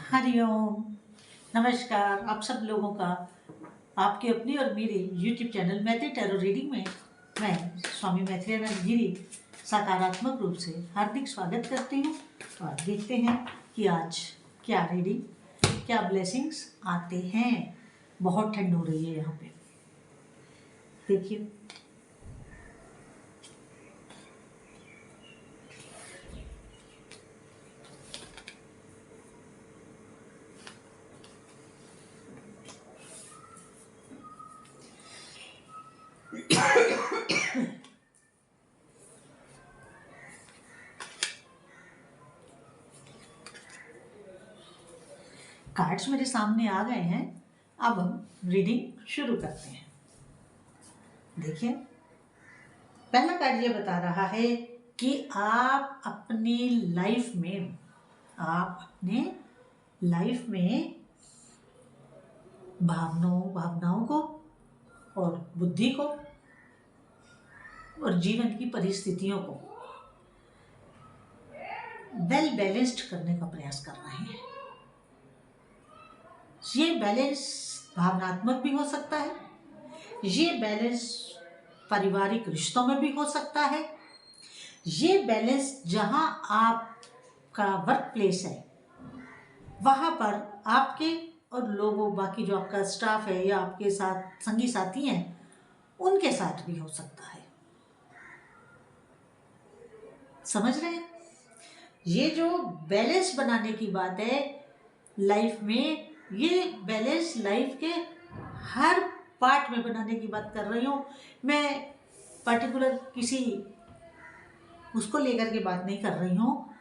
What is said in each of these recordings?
हरिओम। नमस्कार आप सब लोगों का आपकी अपनी और मेरे YouTube चैनल मैत्री टैरो रीडिंग में मैं स्वामी मैत्रेयानंद गिरी सकारात्मक रूप से हार्दिक स्वागत करती हूँ। और देखते हैं कि आज क्या रीडिंग, क्या ब्लेसिंग्स आते हैं। बहुत ठंड हो रही है यहाँ पे, देखिए। कार्ड्स मेरे सामने आ गए हैं। अब हम रीडिंग शुरू करते हैं। देखिए, पहला कार्ड ये बता रहा है कि आप अपनी लाइफ में भावनाओं को और बुद्धि को और जीवन की परिस्थितियों को वेल बैलेंस्ड करने का प्रयास कर रहे हैं। ये बैलेंस भावनात्मक भी हो सकता है, ये बैलेंस पारिवारिक रिश्तों में भी हो सकता है, ये बैलेंस जहां आपका वर्क प्लेस है वहां पर आपके और लोगों, बाकी जो आपका स्टाफ है या आपके साथ संगी साथी हैं उनके साथ भी हो सकता है। समझ रहे हैं? ये जो बैलेंस बनाने की बात है लाइफ में, ये बैलेंस लाइफ के हर पार्ट में बनाने की बात कर रही हूँ मैं। पर्टिकुलर किसी उसको लेकर के बात नहीं कर रही हूँ,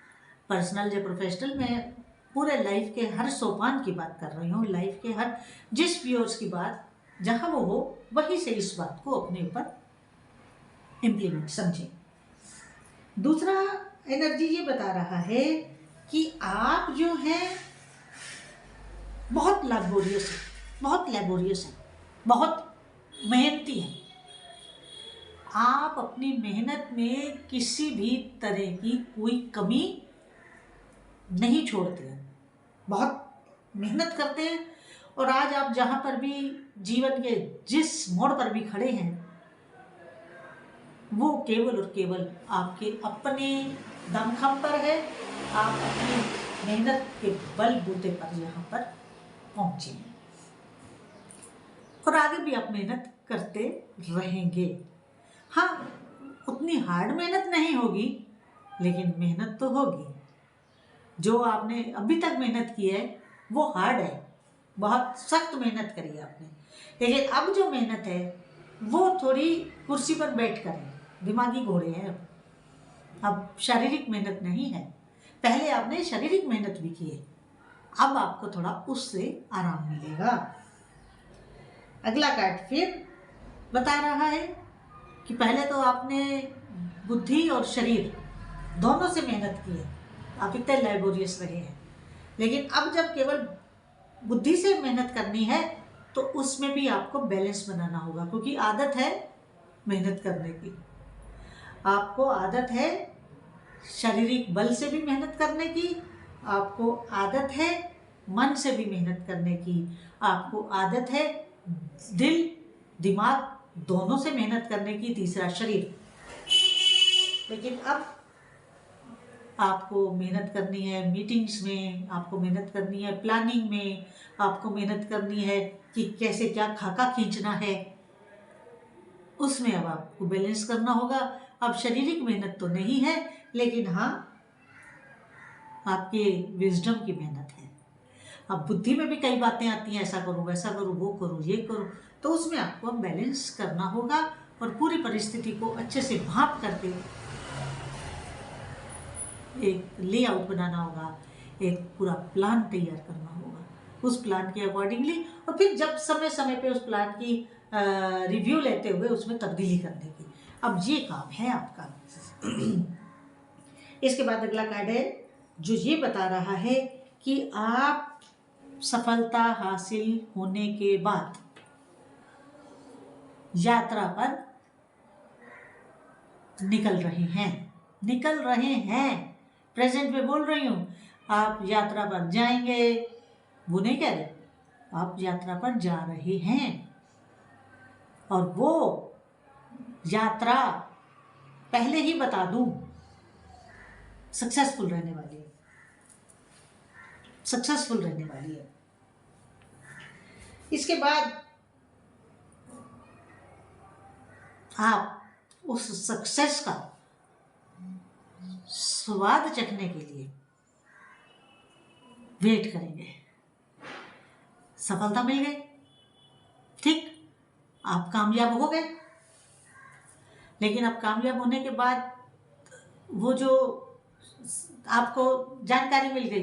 पर्सनल या प्रोफेशनल, मैं पूरे लाइफ के हर सोपान की बात कर रही हूँ। लाइफ के हर जिस व्यूअर्स की बात जहाँ वो हो वहीं से इस बात को अपने ऊपर इम्प्लीमेंट समझें। दूसरा एनर्जी ये बता रहा है कि आप जो हैं बहुत लैबोरियस है, बहुत मेहनती हैं। आप अपनी मेहनत में किसी भी तरह की कोई कमी नहीं छोड़ते हैं, बहुत मेहनत करते हैं। और आज आप जहाँ पर भी जीवन के जिस मोड़ पर भी खड़े हैं वो केवल और केवल आपके अपने दमखम पर है। आप अपनी मेहनत के बलबूते पर यहाँ पर पहुँचे हैं और आगे भी आप मेहनत करते रहेंगे। हाँ, उतनी हार्ड मेहनत नहीं होगी लेकिन मेहनत तो होगी। जो आपने अभी तक मेहनत की है वो हार्ड है, बहुत सख्त मेहनत करी आपने। लेकिन अब जो मेहनत है वो थोड़ी कुर्सी पर बैठ कर है, दिमागी घोड़े हैं। अब शारीरिक मेहनत नहीं है। पहले आपने शारीरिक मेहनत भी की है, अब आपको थोड़ा उससे आराम मिलेगा। अगला कार्ड फिर बता रहा है कि पहले तो आपने बुद्धि और शरीर दोनों से मेहनत की है, आप इतने लैबोरियस रहे हैं। लेकिन अब जब केवल बुद्धि से मेहनत करनी है तो उसमें भी आपको बैलेंस बनाना होगा, क्योंकि आदत है मेहनत करने की। आपको आदत है शारीरिक बल से भी मेहनत करने की, आपको आदत है मन से भी मेहनत करने की, आपको आदत है दिल दिमाग दोनों से मेहनत करने की, तीसरा शरीर। लेकिन अब आपको मेहनत करनी है मीटिंग्स में, आपको मेहनत करनी है प्लानिंग में, आपको मेहनत करनी है कि कैसे क्या खाका खींचना है, उसमें अब आपको बैलेंस करना होगा। अब शारीरिक मेहनत तो नहीं है, लेकिन हाँ आपके विजडम की मेहनत है। अब बुद्धि में भी कई बातें आती हैं, ऐसा करूँ वैसा करूँ वो करूँ ये करूँ, तो उसमें आपको बैलेंस करना होगा और पूरी परिस्थिति को अच्छे से भांप करके एक लेआउट बनाना होगा, एक पूरा प्लान तैयार करना होगा, उस प्लान के अकॉर्डिंगली। और फिर जब समय समय पे उस प्लान की रिव्यू लेते हुए उसमें तब्दीली करने की, अब ये काम है आपका। इसके बाद अगला कार्ड है जो ये बता रहा है कि आप सफलता हासिल होने के बाद यात्रा पर निकल रहे हैं। प्रेजेंट में बोल रही हूँ, आप यात्रा पर जाएंगे, वो नहीं कह रहे, आप यात्रा पर जा रहे हैं और वो यात्रा पहले ही बता दूं सक्सेसफुल रहने वाली है, सक्सेसफुल रहने वाली है। इसके बाद आप उस सक्सेस का स्वाद चखने के लिए वेट करेंगे। सफलता मिल गई, ठीक, आप कामयाब हो गए। लेकिन अब कामयाब होने के बाद वो जो आपको जानकारी मिल गई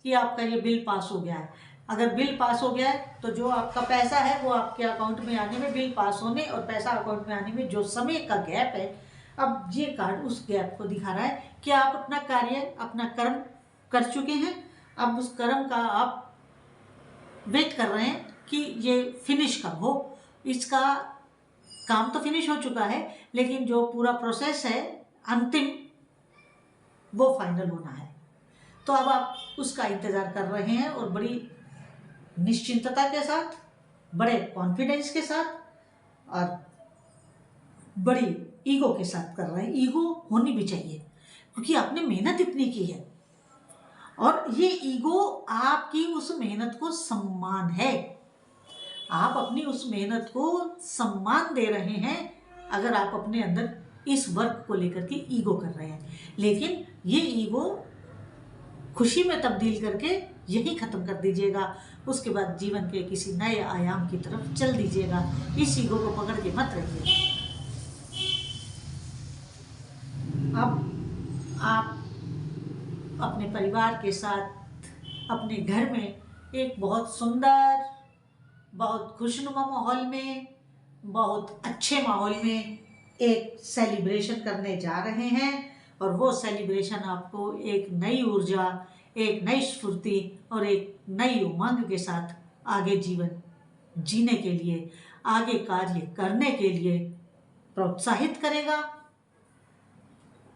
कि आपका ये बिल पास हो गया है, अगर बिल पास हो गया है तो जो आपका पैसा है वो आपके अकाउंट में आने में, बिल पास होने और पैसा अकाउंट में आने में जो समय का गैप है, अब ये कार्ड उस गैप को दिखा रहा है कि आप अपना कार्य, अपना कर्म कर चुके हैं। अब उस कर्म का आप वेट कर रहे हैं कि ये फिनिश कब हो। इसका काम तो फिनिश हो चुका है, लेकिन जो पूरा प्रोसेस है अंतिम, वो फाइनल होना है। तो अब आप उसका इंतज़ार कर रहे हैं और बड़ी निश्चिंतता के साथ, बड़े कॉन्फिडेंस के साथ और बड़ी ईगो के साथ कर रहे हैं। ईगो होनी भी चाहिए क्योंकि आपने मेहनत इतनी की है और ये ईगो आपकी उस मेहनत को सम्मान है। आप अपनी उस मेहनत को सम्मान दे रहे हैं अगर आप अपने अंदर इस वर्क को लेकर के ईगो कर रहे हैं। लेकिन ये ईगो खुशी में तब्दील करके यही खत्म कर दीजिएगा। उसके बाद जीवन के किसी नए आयाम की तरफ चल दीजिएगा। इस ईगो को पकड़ के मत रहिए। अब आप अपने परिवार के साथ अपने घर में एक बहुत सुंदर, बहुत खुशनुमा माहौल में, बहुत अच्छे माहौल में एक सेलिब्रेशन करने जा रहे हैं और वो सेलिब्रेशन आपको एक नई ऊर्जा, एक नई स्फूर्ति और एक नई उमंग के साथ आगे जीवन जीने के लिए, आगे कार्य करने के लिए प्रोत्साहित करेगा,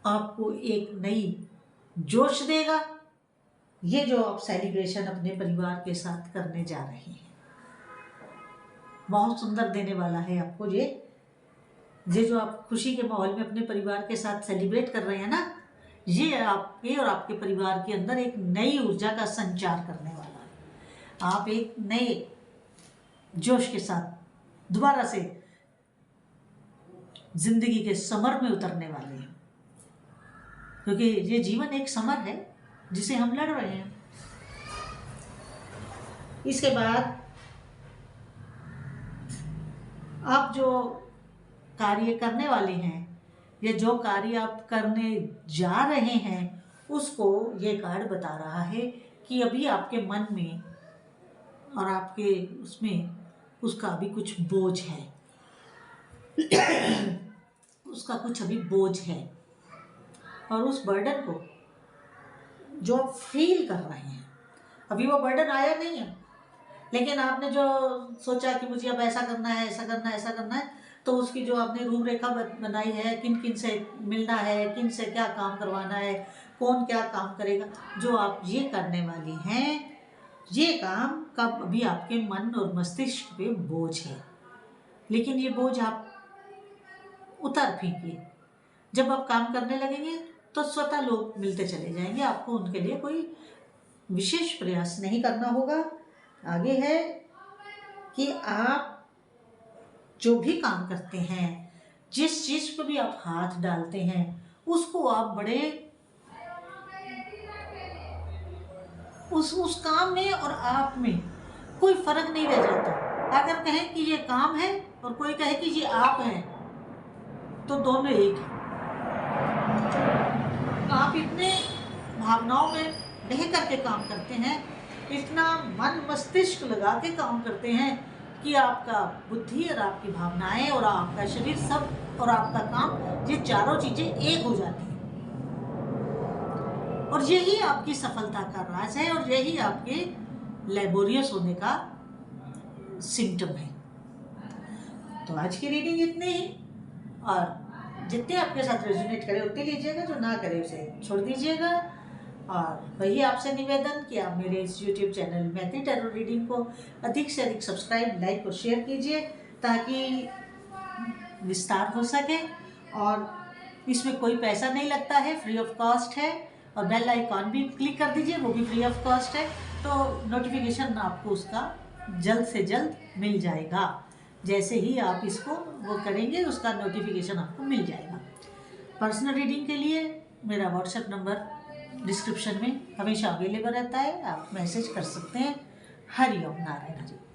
आपको एक नई जोश देगा। ये जो आप सेलिब्रेशन अपने परिवार के साथ करने जा रहे हैं बहुत सुंदर देने वाला है आपको। ये जो आप खुशी के माहौल में अपने परिवार के साथ सेलिब्रेट कर रहे हैं ना, ये आपके और आपके परिवार के अंदर एक नई ऊर्जा का संचार करने वाला है। आप एक नए जोश के साथ दोबारा से जिंदगी के समर में उतरने वाले हैं, क्योंकि ये जीवन एक समर है जिसे हम लड़ रहे हैं। इसके बाद आप जो कार्य करने वाले हैं या जो कार्य आप करने जा रहे हैं, उसको ये कार्ड बता रहा है कि अभी आपके मन में और आपके उसमें उसका अभी कुछ बोझ है उसका कुछ अभी बोझ है और उस बर्डन को जो आप फील कर रहे हैं, अभी वो बर्डन आया नहीं है, लेकिन आपने जो सोचा कि मुझे अब ऐसा करना है, ऐसा करना है, ऐसा करना है, तो उसकी जो आपने रूपरेखा बनाई है, किन किन से मिलना है, किन से क्या काम करवाना है, कौन क्या काम करेगा, जो आप ये करने वाली हैं, ये काम कब अभी आपके मन और मस्तिष्क पे बोझ है। लेकिन ये बोझ आप उतार फेंकिए। जब आप काम करने लगेंगे तो स्वतः लोग मिलते चले जाएंगे, आपको उनके लिए कोई विशेष प्रयास नहीं करना होगा। आगे है कि आप जो भी काम करते हैं, जिस चीज पर भी आप हाथ डालते हैं, उसको आप बड़े उस काम में और आप में कोई फर्क नहीं रह जाता। अगर कहें कि ये काम है और कोई कहे कि ये आप हैं, तो दोनों एक हैं। आप इतने भावनाओं में बह करके काम करते हैं, इतना मन मस्तिष्क लगा के काम करते हैं कि आपका बुद्धि और आपकी भावनाएं और आपका शरीर सब और आपका काम, ये चारों चीजें एक हो जाती हैं। और यही आपकी सफलता का राज है और यही आपके लेबोरियस होने का सिम्टम है। तो आज की रीडिंग इतनी ही, और जितने आपके साथ रेजोनेट करे उतने लीजिएगा, जो ना करे उसे छोड़ दीजिएगा। और वही आपसे निवेदन कि आप मेरे इस YouTube channel Maithili tarot reading को अधिक से अधिक सब्सक्राइब, लाइक और शेयर कीजिए ताकि विस्तार हो सके। और इसमें कोई पैसा नहीं लगता है, फ्री ऑफ कॉस्ट है। और बेल आइकॉन भी क्लिक कर दीजिए, वो भी फ्री ऑफ कॉस्ट है, तो नोटिफिकेशन आपको उसका जल्द से जल्द मिल जाएगा। जैसे ही आप इसको वो करेंगे उसका नोटिफिकेशन आपको मिल जाएगा। पर्सनल रीडिंग के लिए मेरा व्हाट्सएप नंबर डिस्क्रिप्शन में हमेशा अवेलेबल रहता है, आप मैसेज कर सकते हैं। हरिओम नारायण हरि।